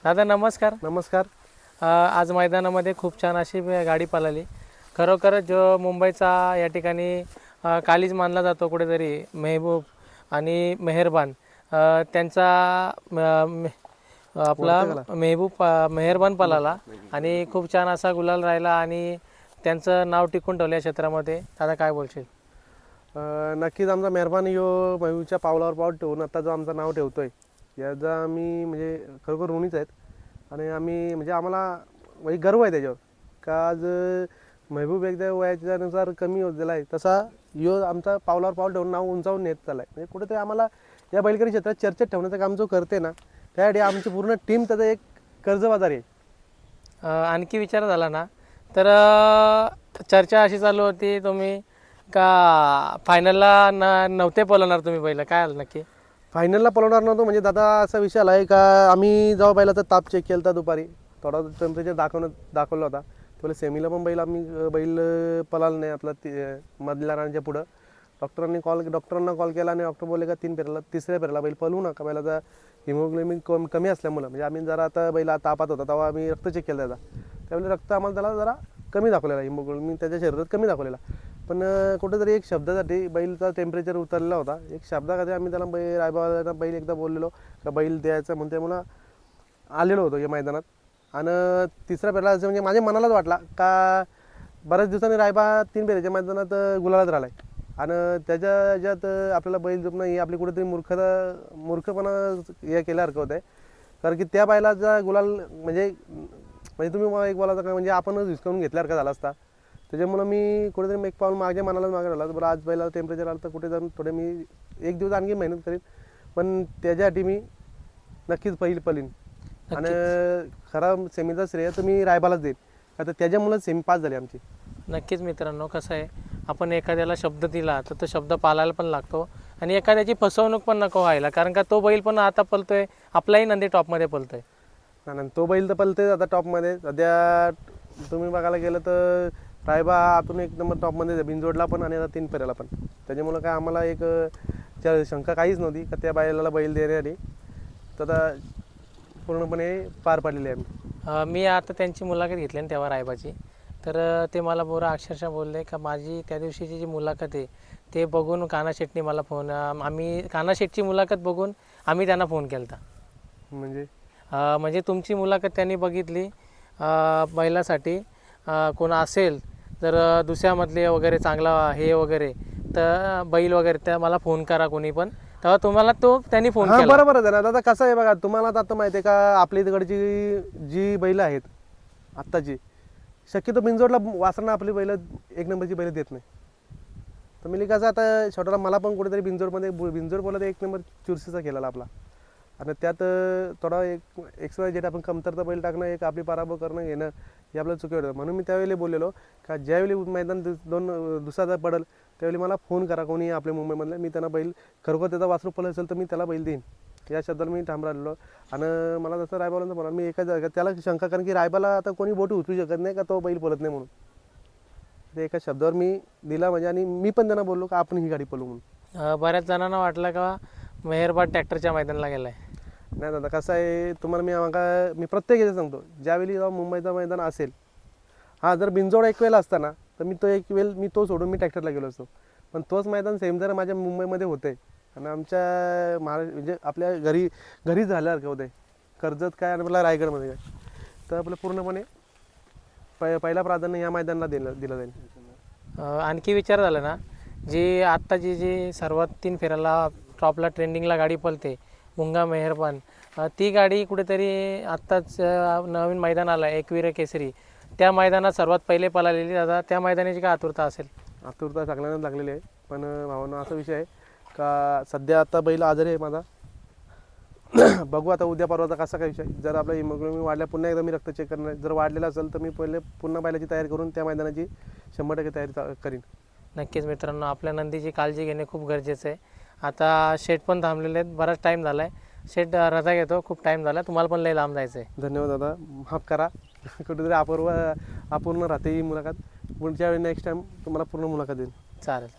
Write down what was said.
दादा नमस्कार. नमस्कार. आज मैदानामध्ये खूप छान अशी गाडी पळाली. खरोखरच जो मुंबईचा या ठिकाणी कालीज मानला जातो कुठेतरी मेहबूब आणि मेहरबान, त्यांचा आपला मेहरबान पळाला आणि खूप छान असा गुलाल राहिला आणि त्यांचं नाव टिकून ठेवलं या क्षेत्रामध्ये. दादा काय बोलशील? नक्कीच आमचा मेहरबान यो महबूबच्या पावलावर पाऊल ठेवून आता जो आमचं नाव ठेवतोय याचा आम्ही म्हणजे खरोखर ऋणीच आहेत आणि आम्ही म्हणजे आम्हाला म्हणजे गर्व आहे त्याच्यावर का आज महबूब एकदा वयाच्यानुसार कमी होत गेला आहे तसा यो आमचा पावलावर पाऊल ठेवून नाव उंचावून नेत चालला आहे. म्हणजे कुठेतरी आम्हाला या बैलगाडी क्षेत्रात चर्चेत ठेवण्याचं काम जो करते ना त्यासाठी आमची पूर्ण टीम त्याचा एक कर्जबाजारी आहे. आणखी विचार झाला ना तर चर्चा अशी चालू होती तुम्ही का फायनलला नव्हते पळवणार तुम्ही पहिलं, काय आलं नक्की? फायनलला पळवणार नव्हतो म्हणजे दादा असा विषय आला आहे का आम्ही जेव्हा बैलाचा ताप चेक केला होता दुपारी थोडा टेम्परेचर दाखवला होता तेव्हा सेमीला पण बैल पळाला नाही आपला मधल्या रानाच्या पुढं. डॉक्टरांना कॉल केला आणि डॉक्टर बोलले का तिसऱ्या फेऱ्याला बैल पळवू नका, बैलाचा हिमोग्लोबिन कमी असल्यामुळं म्हणजे आम्ही जरा आता बैला तापात होता तेव्हा आम्ही रक्त चेक केलं त्याचा त्यावेळी रक्त आम्हाला त्याला जरा कमी दाखवलेला हिमोग्लोबिन त्याच्या शरीरात कमी दाखवलेला. पण कुठेतरी एक शब्दासाठी बैलचा टेम्परेचर उतरलेला होता. एक शब्दासाठी आम्ही त्याला रायबाला बैल एकदा बोललेलो का बैल द्यायचं म्हणते मला आलेलो होतो या मैदानात. आणि तिसऱ्या फेऱ्याला असं म्हणजे माझ्या मनालाच वाटला का बऱ्याच दिवसांनी रायबा 3 फेऱ्याच्या मैदानात गुलालात राहिला आहे आणि त्याच्या ह्याच्यात आपल्याला बैल झोपणं ही आपली कुठेतरी मूर्खपणा हे केल्यासारखं होतं आहे. कारण की त्या बैलाचा गुलाल म्हणजे तुम्ही मला एक बोलायचं का म्हणजे आपणच हिसकावून घेतल्यासारखं झाला असता. त्याच्यामुळं मी कुठेतरी एक पाऊल मागे मनाला मागे राहिला बरं आज बैलाला टेम्परेचर आलं तर कुठे जाऊन थोडे मी एक दिवस आणखी मेहनत करीन पण त्याच्यासाठी मी नक्कीच पळीन आणि खरा सेमीचा श्रेय तर मी रायबालाच देईन आता त्याच्यामुळंच सेमी पास झाली आमची. नक्कीच मित्रांनो, कसं आहे आपण एखाद्याला शब्द दिला तर तो शब्द पाळायला पण लागतो आणि एखाद्याची फसवणूक पण नको व्हायला, कारण का तो बैल पण आता पळतोय, आपलाही नंदी टॉपमध्ये पळतोय. आणि तो बैल तर पळतोय आता टॉपमध्ये. सध्या तुम्ही बघायला गेलं तर रायबा आतून एक नंबर टॉपमध्ये बिनजोडला पण आणि आता 3 फेऱ्याला पण. त्याच्यामुळं काय आम्हाला एक शंका काहीच नव्हती का त्या बैलाला बैल देण्यासाठी तर आता पूर्णपणे पार पाडलेली आहे. मी आता त्यांची मुलाखत घेतली ना तेव्हा रायबाची, तर ते मला अक्षरशः बोलले का माझी त्या दिवशीची जी मुलाखत आहे ते बघून कान्हा शेटने मला आम्ही कान्हा शेटची मुलाखत बघून आम्ही त्यांना फोन केला होता. म्हणजे तुमची मुलाखत त्यांनी बघितली बैलासाठी कोण असेल जर दुसऱ्यामधले वगैरे चांगला हे वगैरे तर बैल वगैरे त्या मला फोन करा कोणी पण, तेव्हा तुम्हाला त्यांनी फोन केला. बरोबर आहे ना दादा. कसं आहे बघा तुम्हाला आता माहिती आहे का आपल्या इकडची जी बैल आहेत आत्ताची शक्यतो बिनजोडला वासरणं आपली बैल एक नंबरची बैल देत नाही. तर मी कसं आता छोटाला मला पण कुठेतरी बिनजोड बोलत एक नंबर चुरशीचा केलेला आपला आणि त्यात थोडा एक एक्स्ट्रा जेट आपण कमतरता बैल टाकणं एक आपली पराभव करणं घेणं हे आपल्याला चुकीचं होतं. म्हणून मी त्यावेळी बोललेलो का ज्यावेळी मैदान दुसरा पडेल त्यावेळी मला फोन करा कोणी आपल्या मुंबईमधलं, मी त्यांना बैल खरोखर त्याचा वासरू पळत असेल तर मी त्याला बैल देईन या शब्दाला मी ठाम राहिलो. आणि मला जसं रायबालांचं म्हणा मी एका जागा त्याला शंका, कारण की रायबाला आता कोणी बोटी उचलू शकत नाही का तो बैल पळत नाही म्हणून ते एका शब्दावर मी दिला म्हणजे आणि मी पण त्यांना बोललो का आपण ही गाडी पळू म्हणून. बऱ्याच जणांना वाटलं का मेहरबान ट्रॅक्टरच्या मैदानाला गेलाय. नाही दादा कसं आहे तुम्हाला मी प्रत्येक याचं सांगतो ज्यावेळी जेव्हा मुंबईचं मैदान असेल जर बिनजोड एक वेळेला असताना तर मी तो एक वेळ मी सोडून मी ट्रॅक्टरला गेलो असतो. पण तोच मैदान सेम जर माझ्या मुंबईमध्ये होते आणि आमच्या म्हणजे आपल्या घरी झाल्यासारखं होते कर्जत काय आणि आपला रायगडमध्ये काय तर आपलं पूर्णपणे पहिला प्राधान्य या मैदानाला दिलं जाईल. आणखी विचार झाला ना जी आत्ताची जी सर्वात 3 फेऱ्याला टॉपला ट्रेंडिंगला गाडी पळते मुंगा मेहरबान, ती गाडी कुठेतरी आत्ताच नवीन मैदान आलं एकवीर केसरी त्या मैदानात सर्वात पहिले पळालेली दादा, त्या मैदानाची काय आतुरता असेल? आतुरता सगळ्यांनाच लागलेली आहे पण भावना असा विषय आहे का सध्या आता बैल आजारी आहे माझा. बघू आता उद्या परवाचा कसा काय विषय. जर आपला हिमोग्लोबिन वाढल्या पुन्हा एकदा मी रक्त चेक करणार, जर वाढलेलं असेल तर मी पहिले पुन्हा बैलाची तयारी करून त्या मैदानाची 100% तयारी करीन. नक्कीच मित्रांनो, आपल्या नंदीची काळजी घेणे खूप गरजेचं आहे. आता शेट पण थांबलेले आहेत, बराच टाईम झाला आहे. शेट रजा घेतो, खूप टाईम झाला, तुम्हाला पण लई लांब जायचं आहे. धन्यवाद दादा, माफ करा कुठेतरी अपूर्ण राहते ही मुलाखत. पुढच्या वेळी नेक्स्ट टाईम तुम्हाला पूर्ण मुलाखत देईन. चालेल.